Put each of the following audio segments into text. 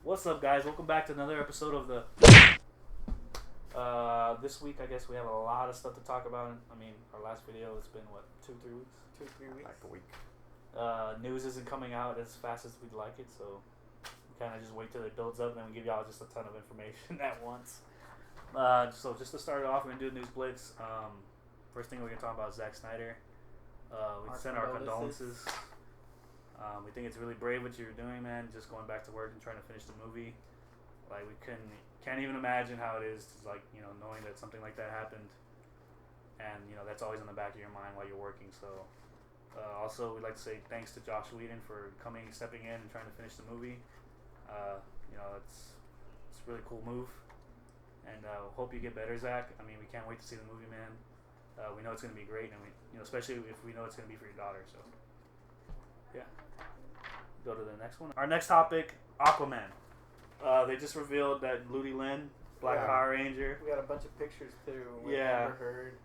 What's up, guys? Welcome back to another episode of the. This week, I guess we have a lot of stuff to talk about. I mean, our last video, it's been what, 2-3 weeks? 2-3 weeks. Like a week. News isn't coming out as fast as we'd like it, so we kind of just wait till it builds up, and then we give y'all just a ton of information at once. So just to start off, we're gonna do News Blitz. First thing we're gonna talk about is Zack Snyder. We send our condolences. We think it's really brave what you're doing, man. Just going back to work and trying to finish the movie. Like, we can't even imagine how it is to, like, you know, knowing that something like that happened, and you know that's always in the back of your mind while you're working. So also, we'd like to say thanks to Josh Whedon for stepping in and trying to finish the movie. You know, it's a really cool move, and hope you get better, Zach. I mean, we can't wait to see the movie, man. We know it's gonna be great, and especially if we know it's gonna be for your daughter. So yeah. Go to the next one. Our next topic, Aquaman. They just revealed that Ludi Lin, Black Power Ranger. We got a bunch of pictures too. With Yeah. Amber Heard.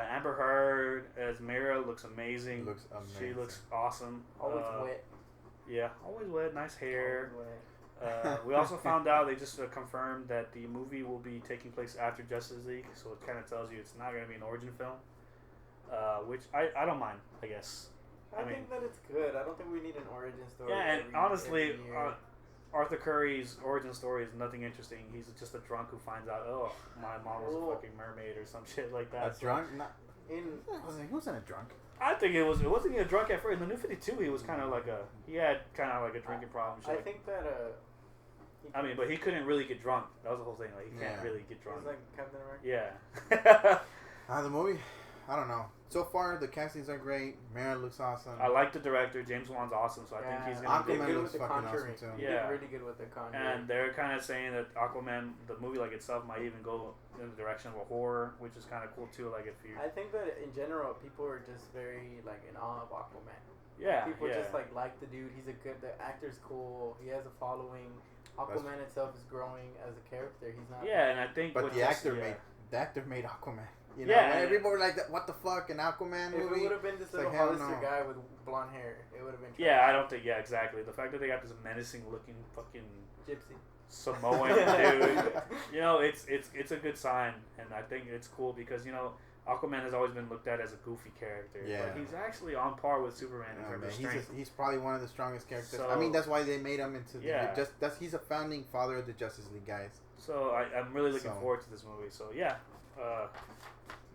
Amber Heard as Mira looks amazing. Looks amazing. She looks awesome. Always wet. Yeah, always wet. Nice hair. Always wet. We also found out, they just confirmed that the movie will be taking place after Justice League, so it kind of tells you it's not going to be an origin film, which I don't mind, I guess. I think that it's good. I don't think we need an origin story. Yeah, and honestly, Arthur Curry's origin story is nothing interesting. He's just a drunk who finds out, oh, my mom was a fucking mermaid or some shit like that. A drunk? Not, he wasn't a drunk. I think it wasn't he a drunk at first. In the New 52, he was kind of like he had kind of like a drinking problem. I think that I mean, but he couldn't really get drunk. That was the whole thing. Like, he can't really get drunk. He's like Captain America. Yeah. The movie, I don't know. So far, the castings are great. Mara looks awesome. I like the director. James Wan's awesome, so I think he's gonna Aquaman good looks with the fucking Conjuring. awesome too. He Yeah. did really good with the Conjuring. And they're kind of saying that Aquaman, the movie like itself, might even go in the direction of a horror, which is kind of cool too. Like, if you, I think that in general, people are just very like in awe of Aquaman. yeah, People yeah. just like the dude. He's the actor's cool. He has a following. Aquaman itself is growing as a character. He's not. Yeah, and I think. But the actor made Aquaman. You know, Yeah, when everybody were like, "What the fuck?" An Aquaman movie. If it would have been this little Hollister guy with blonde hair, it would have been. Yeah, I don't think. Yeah, exactly. The fact that they got this menacing looking fucking Gypsy Samoan dude, you know, it's a good sign, and I think it's cool because, you know, Aquaman has always been looked at as a goofy character, but he's actually on par with Superman in terms of strength. He's probably one of the strongest characters. So, I mean, that's why they made him into he's a founding father of the Justice League guys. So I'm really looking forward to this movie. So yeah,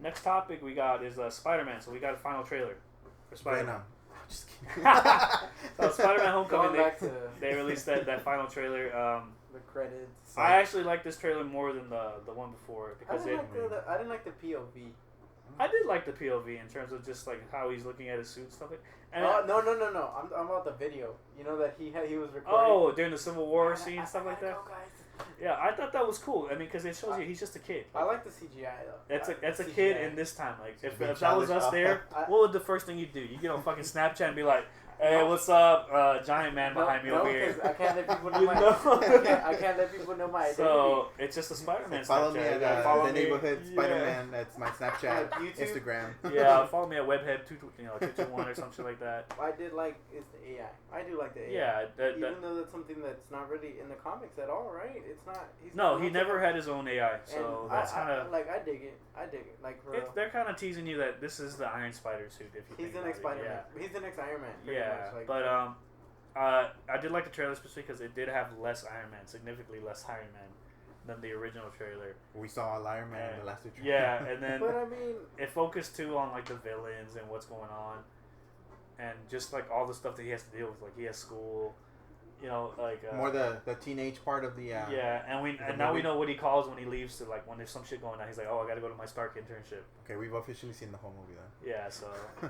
next topic we got is Spider-Man. So we got a final trailer for Spider-Man. Venom. I'm just kidding. So Spider-Man Homecoming, they released that final trailer. The credits. I actually like this trailer more than the one before because I didn't like the POV. I did like the POV in terms of just like how he's looking at his suit and stuff like. And no. I'm about the video. You know that he was recording. Oh, during the Civil War scene and stuff like that. Yeah, I thought that was cool. I mean, because it shows you he's just a kid. I like the CGI though. That's a kid in this time. Like, if that was us there, what would the first thing you do? You get on fucking Snapchat and be like, "Hey, what's up, giant man behind me over here?" I can't let people know I can't let people know my identity. So it's just a Spider-Man. Follow me Snapchat. at the neighborhood Spider-Man. That's my Snapchat, Instagram. Yeah, follow me at Webhead 221 or something like that. I did like is the AI. I do like the AI. Yeah, even though that's something that's not really in the comics at all, right? It's not. He never had his own AI, so that's kind of like I dig it. Like they're kind of teasing you that this is the Iron Spider suit. If you he's the next Spider-Man. Yeah. He's the next Iron Man. Yeah, much, but I did like the trailer especially because it did have less Iron Man, significantly less Iron Man than the original trailer. We saw Iron Man in the last two trailers. Yeah, and then but I mean, it focused too on like the villains and what's going on, and just like all the stuff that he has to deal with. Like, he has school, you know, like more the teenage part of the yeah, and now we know what he calls when he leaves to, like, when there's some shit going on. He's like, oh, I gotta go to my Stark internship. Okay, we've officially seen the whole movie then. Yeah, so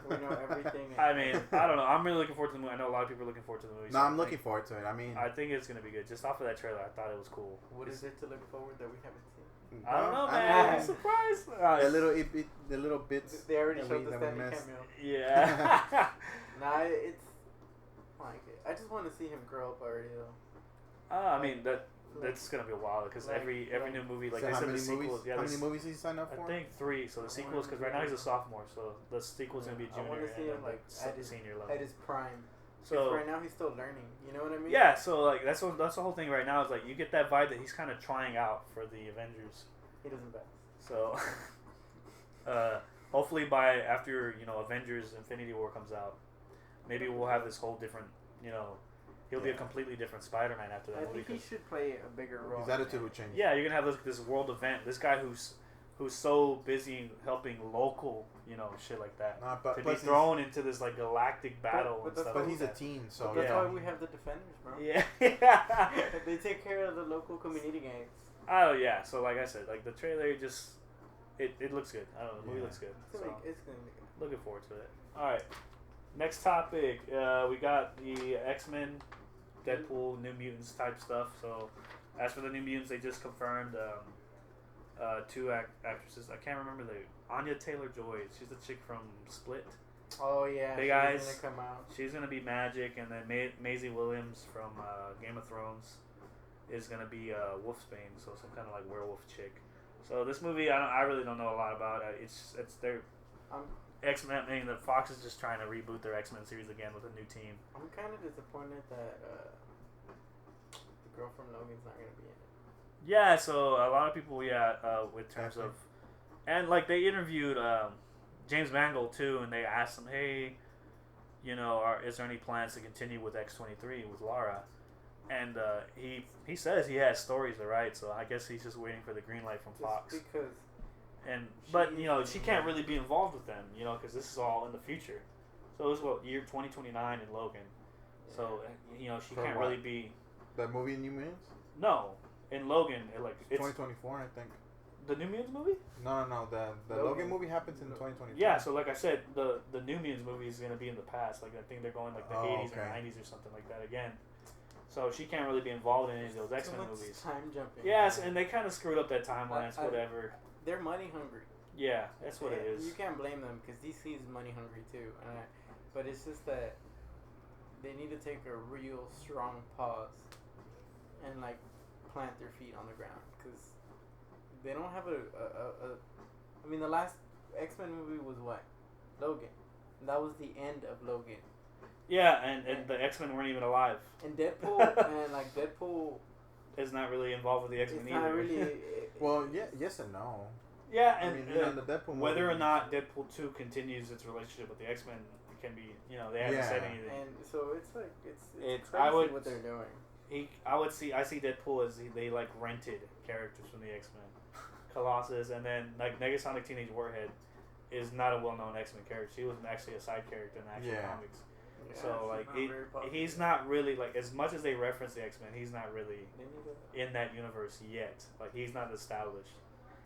we know everything. I mean, I don't know. I'm really looking forward to the movie. I know a lot of people are looking forward to the movie. No, I'm looking forward to it. I mean, I think it's gonna be good. Just off of that trailer, I thought it was cool. What is it to look forward that we haven't seen? I don't know, man. I'm surprised. The little bits. They already showed the Stanley cameo. Yeah. Nah, it's like it. I just want to see him grow up already though. I mean, that's gonna be a while because every new movie, like So they how said, the many sequels. movies? Yeah, How many movies did he sign up I for? think 3. So the sequels, because right now he's a sophomore, so the sequel's gonna be I want junior to see and him then like the senior level. at his prime. So right now he's still learning. You know what I mean? yeah, so like that's the whole thing right now is like you get that vibe that he's kind of trying out for the Avengers. He doesn't bet. So hopefully by after Avengers Infinity War comes out, maybe we'll have this whole different he'll be a completely different Spider-Man after that I movie. think he should play a bigger role. His attitude will change. Yeah, you're gonna have this world event. This guy who's so busy helping local, shit like that, to be thrown into this like galactic battle and stuff. But he's a like teen, so that's why we have the Defenders, bro. Yeah. They take care of the local community gangs. Oh yeah. So like I said, like the trailer just it looks good. I don't know. The movie looks good. It's gonna be good. Looking forward to it. All right. Next topic. We got the X-Men, Deadpool, New Mutants type stuff. So as for the New Mutants, they just confirmed 2 actresses. I can't remember Anya Taylor-Joy. She's the chick from Split. Oh yeah. Big Eyes. Gonna come out. She's gonna be Magic, and then Maisie Williams from Game of Thrones is gonna be Wolfsbane, so some kind of like werewolf chick. So this movie, I really don't know a lot about. It's their X-Men. I mean, the Fox is just trying to reboot their X-Men series again with a new team. I'm kind of disappointed that the girl from Logan's not gonna be in it. Yeah, so a lot of people, with terms of, and like they interviewed James Mangold too, and they asked him, hey, is there any plans to continue with X-23 with Lara? And he says he has stories to write, so I guess he's just waiting for the green light from Fox. Just because. But she can't really be involved with them, because this is all in the future. So it was year 2029 in Logan. Yeah. So she can't really be. That movie in New Mutants? No, in Logan, it's 2024, I think. The New Mutants movie? No. The Logan movie happens in 2022. Yeah, so like I said, the New Mutants movie is gonna be in the past. Like I think they're going like the 80s or 90s or something like that again. So she can't really be involved in any of those X-Men movies. Time jumping. Yes, and they kind of screwed up that timeline. Whatever. They're money hungry. Yeah, that's what it is. You can't blame them because DC is money hungry too. But it's just that they need to take a real strong pause and like plant their feet on the ground because they don't have I mean, the last X-Men movie was what? Logan. And that was the end of Logan. Yeah, and the X-Men weren't even alive. And Deadpool Deadpool is not really involved with the X-Men either. Not really. Well, yes and no. Yeah, and the Deadpool whether or not Deadpool 2 continues its relationship with the X-Men can be, they haven't said anything. And so it's like it's crazy what they're doing. I see Deadpool as they like rented characters from the X-Men. Colossus, and then like Negasonic Teenage Warhead is not a well-known X-Men character. She was actually a side character in the actual comics. Yeah, so like he's not really like, as much as they reference the X-Men, he's not really in that universe yet. Like he's not established.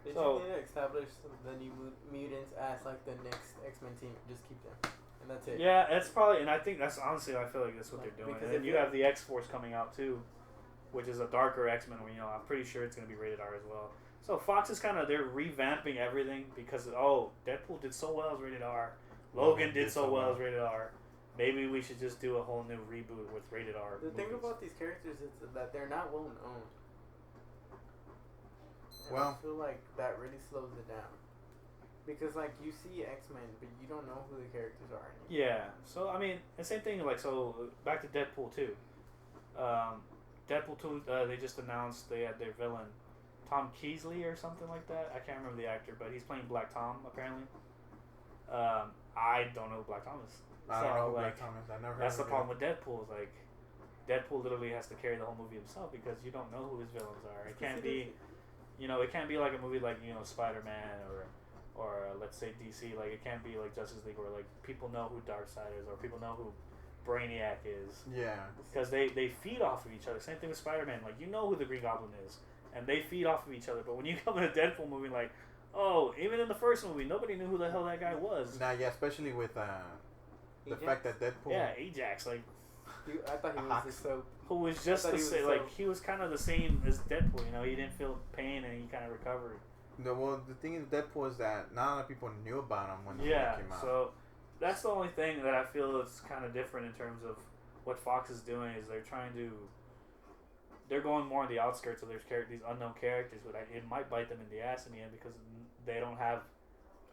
They just need to establish the New Mutants as like the next X-Men team. Just keep them, and that's it. Yeah, that's probably, and I think that's honestly, I feel like that's what they're doing. And then you have the X-Force coming out too, which is a darker X-Men. Where I'm pretty sure it's gonna be rated R as well. So Fox is they're revamping everything because Deadpool did so well as rated R, Logan did so well as rated R. Maybe we should just do a whole new reboot with rated R. The thing about these characters is that they're not well known. I feel like that really slows it down. Because like you see X-Men, but you don't know who the characters are anymore. Yeah. So I mean, the same thing. Like back to Deadpool 2. Deadpool 2. They just announced they had their villain, Tom Keasley or something like that. I can't remember the actor, but he's playing Black Tom apparently. I don't know who Black Tom is. I don't know who Black Tom is. I never heard that's the problem with Deadpool. Is like Deadpool literally has to carry the whole movie himself because you don't know who his villains are. It can't be, it can't be like a movie like Spider-Man or let's say DC. Like it can't be like Justice League where like people know who Darkseid is or people know who Brainiac is. Yeah. Because they feed off of each other. Same thing with Spider-Man. Like who the Green Goblin is. And they feed off of each other. But when you come in a Deadpool movie, like, even in the first movie, nobody knew who the hell that guy was. Nah, yeah, especially with the fact that Deadpool. Yeah, Ajax, like. I thought he was the soap. Who was just the same, like, he was kind of the same as Deadpool, he didn't feel pain and he kind of recovered. Well, the thing is, Deadpool is that not a lot of people knew about him when the movie came out. So that's the only thing that I feel is kind of different in terms of what Fox is doing is they're trying to they're going more on the outskirts of these unknown characters, but it might bite them in the ass in the end because they don't have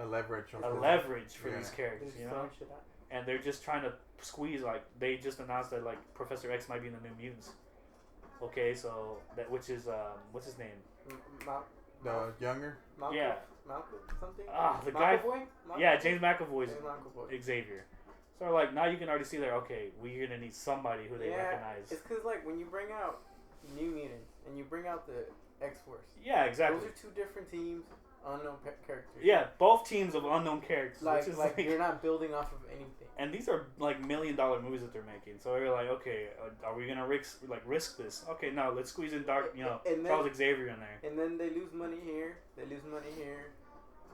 a leverage for these characters, They're you know. shit out. And they're just trying to squeeze. Like they just announced that like Professor X might be in the New Mutants. Okay, so that which is what's his name? The younger. Malcolm, Yeah. Malcolm something. The guy. McAvoy? Yeah, James McAvoy's James McAvoy. Xavier. So like now you can already see there. Okay, we're gonna need somebody who they recognize. It's because like when you bring out New Mutants and you bring out the X-Force. Yeah, exactly. Those are two different teams, unknown characters. Yeah, both teams of unknown characters. Like you're not building off of anything. And these are like $1 million movies that they're making. So you're like, okay, are we gonna risk this? Okay, no, let's squeeze in Charles Xavier in there. And then they lose money here.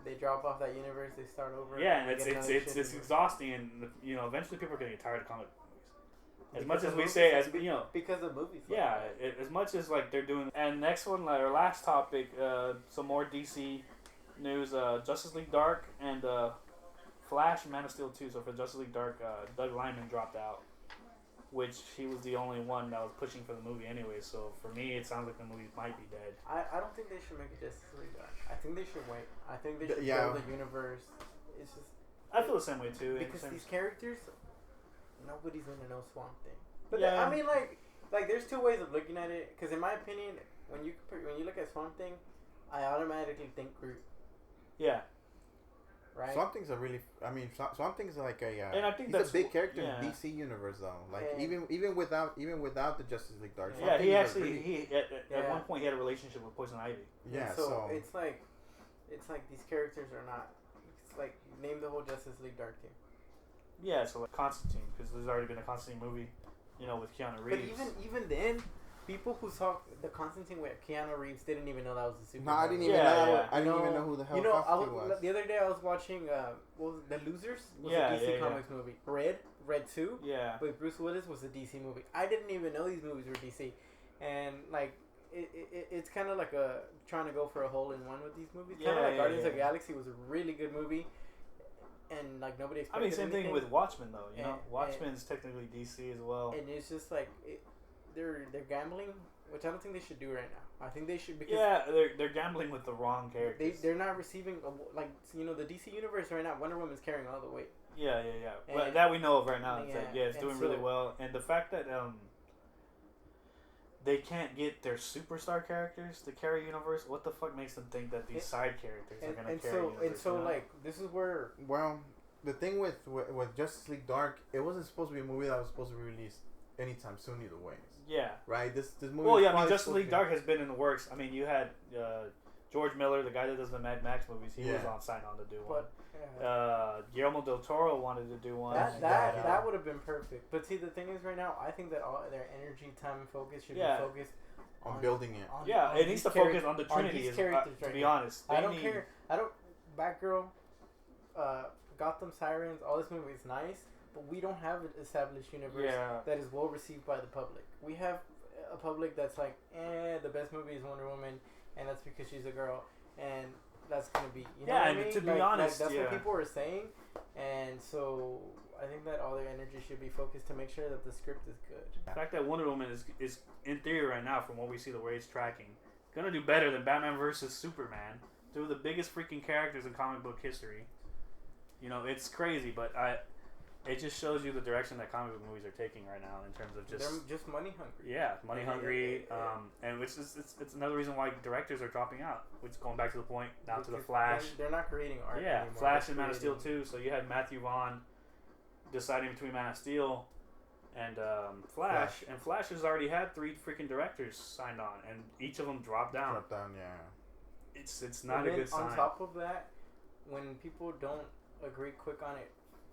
They drop off that universe. They start over. Yeah, and it's exhausting, and eventually people are gonna get tired of comic movies. As much as we say, because of movies. Yeah, as much as like they're doing. And next one, our last topic, some more DC news. Justice League Dark and Flash and Man of Steel 2. So for Justice League Dark, Doug Liman dropped out, which he was the only one that was pushing for the movie anyway. So for me, it sounds like the movie might be dead. I don't think they should make a Justice League Dark. I think they should wait. I think they should build a universe. It's just. I feel the same way too. Because these characters, nobody's gonna know Swamp Thing. But yeah. I mean, like there's two ways of looking at it. Because in my opinion, when you look at Swamp Thing, I automatically think Groot. Yeah. Right. Swamp Thing's Swamp Thing's like and I think he's that's a big character in yeah. DC universe though. Like even without the Justice League Dark. Yeah, he actually at one point he had a relationship with Poison Ivy. Yeah, so it's like these characters are not. It's like name the whole Justice League Dark team. Yeah, so like Constantine, because there's already been a Constantine movie, with Keanu Reeves. But even then, people who saw the Constantine with Keanu Reeves didn't even know that was a super. No, I didn't even know. I didn't even know who the hell Constantine was. The other day I was watching what was it, The Losers? Was a DC Comics movie. Red 2. Yeah. With Bruce Willis was a DC movie. I didn't even know these movies were DC, and like. It's kind of like trying to go for a hole in one with these movies. Kind of like Guardians of the Galaxy was a really good movie, and like nobody expected. Same thing with Watchmen though. Watchmen's technically DC as well. And it's just like they're gambling, which I don't think they should do right now. I think they should because they're gambling with the wrong characters. They're not receiving the DC universe right now. Wonder Woman's carrying all the weight. Yeah. Well, that we know of right now. It's doing really well, and the fact that they can't get their superstar characters to carry universe. What the fuck makes them think that these side characters are gonna carry universe? And so like this is where the thing with Justice League Dark, it wasn't supposed to be a movie that was supposed to be released anytime soon either way. Yeah. Right. This movie. Well, yeah. Justice League Dark has been in the works. You had George Miller, the guy that does the Mad Max movies. He was signed on to do one. Guillermo del Toro wanted to do one. That would have been perfect. But see, the thing is, right now, I think that all their energy, time, and focus should be focused on building it. It needs to focus on the Trinity. To be honest, I don't care. Batgirl, Gotham Sirens, all this movie is nice, but we don't have an established universe that is well received by the public. We have a public that's like, the best movie is Wonder Woman, and that's because she's a girl, and that's gonna be, what I mean? To be honest, that's what people are saying, and so I think that all their energy should be focused to make sure that the script is good. The fact that Wonder Woman is in theory right now, from what we see, the way it's tracking, gonna do better than Batman versus Superman, two of the biggest freaking characters in comic book history. It's crazy, but it just shows you the direction that comic book movies are taking right now in terms of they're just money hungry. Yeah, money hungry, and which is it's another reason why directors are dropping out. Which is going back to the point now to the Flash. They're not creating art. Yeah, anymore. Flash and Man of Steel 2. So you had Matthew Vaughn deciding between Man of Steel and Flash, and Flash has already had 3 freaking directors signed on, and each of them dropped down. It's not a good sign. On top of that, when people don't agree quick on it.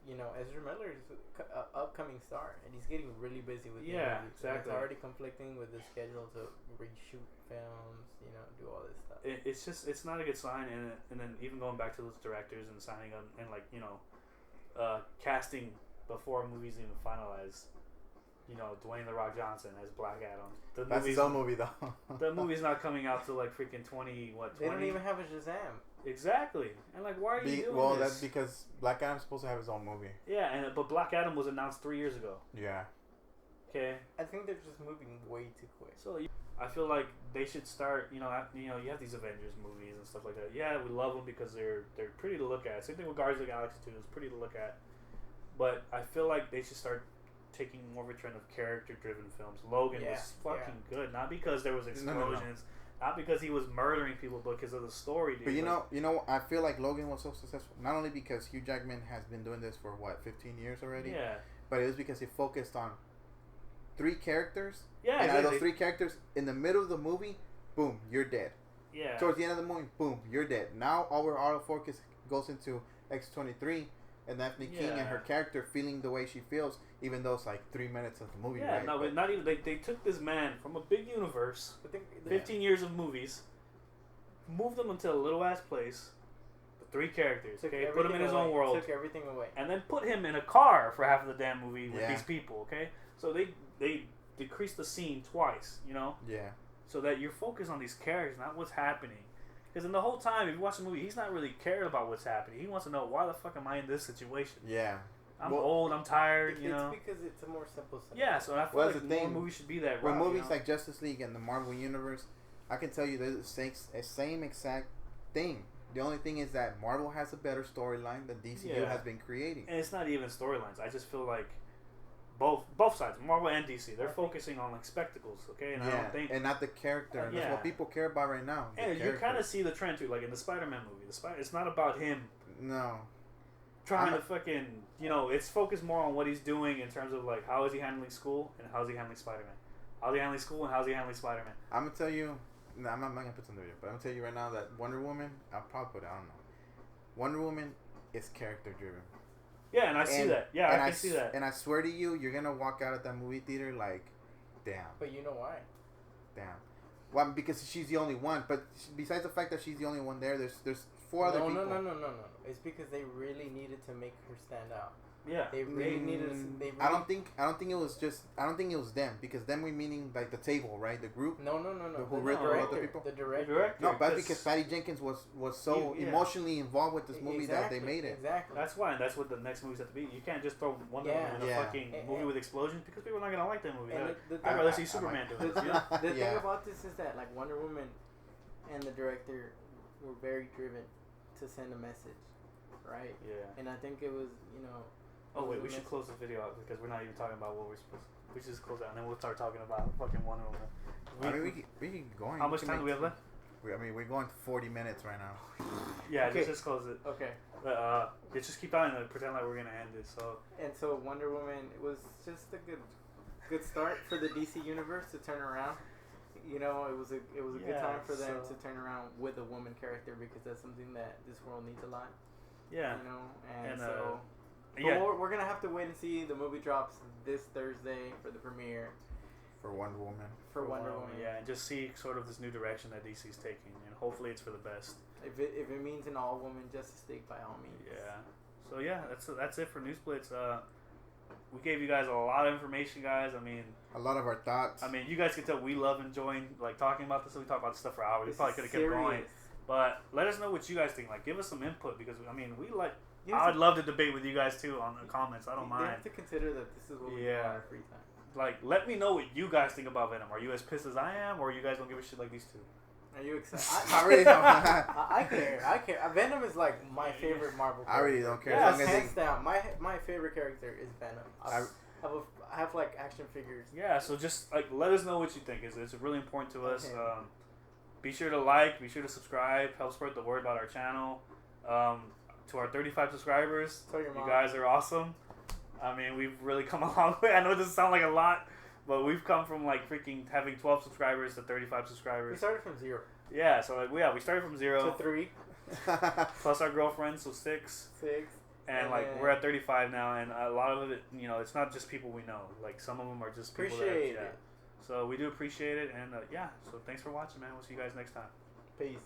Ezra Miller is an upcoming star, and he's getting really busy with movies. It's Exactly. already conflicting with the schedule to reshoot films, do all this stuff. It's not a good sign, and then even going back to those directors and signing them and casting before movies even finalized. Dwayne The Rock Johnson as Black Adam. That's his own movie though. The movie's not coming out till like freaking 20. They don't even have a Shazam. Exactly, and why are you doing this? this? That's because Black Adam's supposed to have his own movie. Yeah, but Black Adam was announced 3 years ago. Yeah. Okay. I think they're just moving way too quick. So I feel like they should start. You you have these Avengers movies and stuff like that. Yeah, we love them because they're pretty to look at. Same thing with Guardians of the Galaxy 2. It's pretty to look at. But I feel like they should start taking more of a trend of character-driven films. Logan was fucking good, not because there was explosions, not because he was murdering people, but because of the story. Dude. But you know, I feel like Logan was so successful not only because Hugh Jackman has been doing this for 15 years already. Yeah. But it was because he focused on 3 characters. Yeah. And out of those 3 characters, in the middle of the movie, boom, you're dead. Yeah. Towards the end of the movie, boom, you're dead. Now all the focus goes into X-23 and Anthony King and her character feeling the way she feels, even though it's like 3 minutes of the movie. Yeah, right? no, but not even. They took this man from a big universe, 15 years of movies, moved him into a little ass place, with 3 characters. Okay, put him in his own world, took everything away, and then put him in a car for half of the damn movie with these people. Okay, so they decreased the scene twice. You know. Yeah. So that you're focused on these characters, not what's happening. Because in the whole time, if you watch the movie, he's not really cared about what's happening. He wants to know, why the fuck am I in this situation? Yeah. I'm old, I'm tired, it's you know. It's because it's a more simple scenario. Yeah, so I feel like more movies should be that route. When movies you know? like Justice League and the Marvel Universe, I can tell you they're the same exact thing. The only thing is that Marvel has a better storyline than DCU has been creating. And it's not even storylines. I just feel like both sides, Marvel and DC, they're focusing on like spectacles, okay? And I don't think, and not the character. And that's what people care about right now. And you kind of see the trend too, like in the Spider-Man movie. It's not about him. No. Trying to fucking, it's focused more on what he's doing in terms of like how is he handling school and how's he handling Spider-Man. How's he handling school and how's he handling Spider-Man. I'm gonna tell you, I'm not gonna put some video, but I'm gonna tell you right now that Wonder Woman, I'll probably put it, I don't know. Wonder Woman is character driven. Yeah, and I see that. Yeah, I can see that. And I swear to you, you're gonna walk out of that movie theater like, damn. But you know why? Damn. Well, because she's the only one. But besides the fact that she's the only one there, there's 4 other people. No. It's because they really needed to make her stand out. Yeah. They really needed. I don't think it was just. I don't think it was them, because them we meaning like the table, right? The group. No. Who wrote the other people? The director. No, but because Patty Jenkins was so emotionally involved with this movie that they made it. Exactly. That's why, and that's what the next movies have to be. You can't just throw Wonder Woman in a fucking movie with explosions, because people are not gonna like that movie. I'd rather see Superman do it. The thing about this is that like Wonder Woman and the director were very driven to send a message, right? Yeah. And I think it was, Oh wait, we should close the video out because we're not even talking about what we're supposed to. We should just close out and then we'll start talking about fucking Wonder Woman. We can go on. How much time do we have left? We're going 40 minutes right now. Yeah, just close it. Okay. But let's just keep on and pretend like we're gonna end it. So Wonder Woman was just a good start for the DC universe to turn around. It was a good time for them to turn around with a woman character, because that's something that this world needs a lot. Yeah. But we're gonna have to wait and see. The movie drops this Thursday for the premiere. For Wonder Woman. For Wonder Woman. Yeah, and just see sort of this new direction that DC's taking, and hopefully it's for the best. If it means an all-woman Justice League, by all means. Yeah. So yeah, that's it for News Blitz. We gave you guys a lot of information, guys. I mean, a lot of our thoughts. I mean, you guys can tell we love enjoying like talking about this. We talk about this stuff for hours. We probably could have kept going, but let us know what you guys think. Like, give us some input, because I mean, I'd love to debate with you guys too on the comments. I don't mind. You have to consider that this is what we do on our free time. Like, let me know what you guys think about Venom. Are you as pissed as I am, or you guys don't give a shit like these two? Are you excited? I really don't. I care. Venom is like my favorite Marvel character. I really don't care. Yeah, hands down. My favorite character is Venom. I have like action figures. Yeah, so just like let us know what you think. It's really important to us. Be sure to like, be sure to subscribe, help spread the word about our channel. To our 35 subscribers, you guys are awesome. I mean, we've really come a long way. I know it doesn't sound like a lot, but we've come from like freaking having 12 subscribers to 35 subscribers. We started from 0. Yeah, so like we started from 0 to 3, plus our girlfriends, so 6. And like we're at 35 now, and a lot of it, it's not just people we know. Like some of them are just people appreciate it. So we do appreciate it, and so thanks for watching, man. We'll see you guys next time. Peace.